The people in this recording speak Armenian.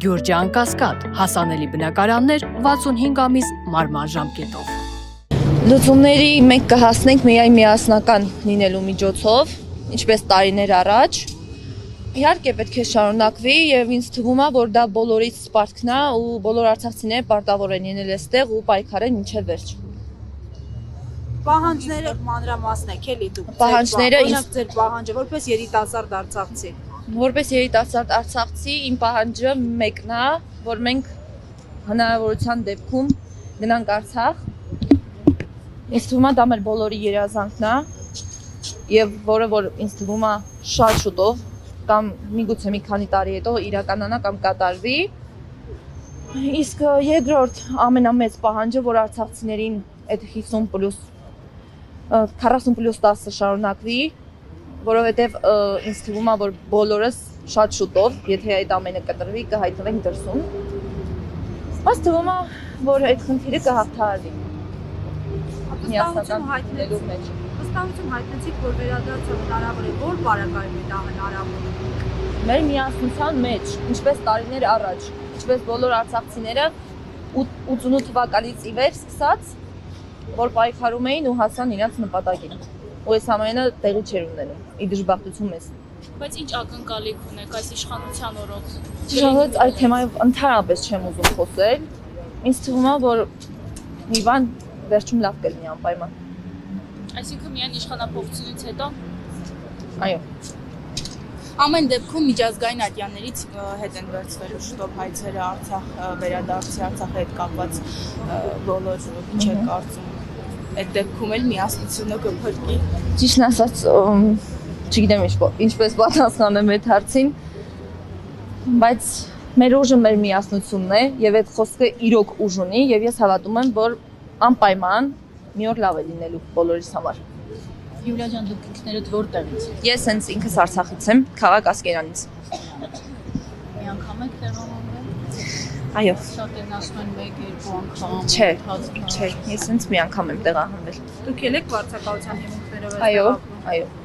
Գյուրջան Կասկադ, հասանելի բնակարաններ 65 ամիս մարման ժամկետով։ Լուծումների մենք կհասնենք միայն միասնական լինելու միջոցով, ինչպես տարիներ առաջ։ Իհարկե պետք է շարունակվի եւ ինձ թվում է, որ դա բոլորից սպարտքն է ու բոլոր արցախցիները պարտավոր են լինել այստեղ ու պայքարել մինչեւ վերջ։ Պահանջները մանրամասն եք էլի դուք։ Պահանջները ձեր պահանջը որպես երիտասարդ արցախցի։ Որպես երիտասարդ արցախցի իմ պահանջը մեկն է, որ մենք հնարավորության դեպքում գնանք Արցախ։ Ինձ թվում է դա մեր բոլորի երազանքն է եւ որ ինձ թվում է շատ շուտով կամ միգուցե մի քանի տարի հետո իրականանա կամ կատարվի։ Իսկ երկրորդ ամենամեծ պահանջը, որ արցախցիներին այդ 40+10 շարունակվի, որովհետև ինձ թվում է, որ բոլորս շատ շուտով, եթե այդ ամենը կտրվի, կհայտնվենք դրսում։ Բայց թվում է, որ այդ խնդիրը կհաղթահարվի։ Միասնական հայտնելու մեջ։ Վստահություն հայտնեցիք, որ վերադարձը հնարավոր է, որ բարակայում է դա հնարավոր։ Մեր միասնության մեջ, ինչպես տարիներ առաջ, ինչպես բոլոր արցախցիները 88 թվականից ի վեր սկսած, որ պայքարում էին ու հասան իրենց նպատակին։ Ու այս ամենը տեղի չէր ունենում, ի դժբախտություն մեզ։ Բայց ինչ ակնկալիք ունեք այս իշխանության օրոք։ Իշխանության այդ թեմայով ընդհանրապես չեմ ուզում խոսել։ Ինձ թվում է, որ մի բան վերջում լավ կլինի անպայման։ Այսինքն միայն իշխանափոխությունից հետո։ Այո։ Ամեն դեպքում միջազգային ատյաններից հետ են վերցվելու շուտով հայցերը Արցախ վերադարձի Արցախի հետ կապված բոլոր ինչ է կարծում։ Այդ դեպքում էլ միասնությունը կփրկի։ Ճիշտն ասած, չգիտեմ ինչպես պատասխանեմ այդ հարցին, բայց մեր ուժը մեր միասնությունն է եւ այդ խոսքը իրոք ուժ ունի եւ ես հավատում եմ, որ անպայման մի օր լավ է լինելու բոլորիս համար։ Յուլիա ջան, դուք ինքներդ որտեղից։ Ես հենց ինքս Արցախից եմ, քաղաք Ասկերանից։ Մի անգամ եք տեղահանվել։ Այո։ Շատ են ասում են 1-2 անգամ։ Չէ, ես հենց մի անգամ եմ տեղահանվել։ Դուք եք վարձակալության հիմունքներով Այո, այո։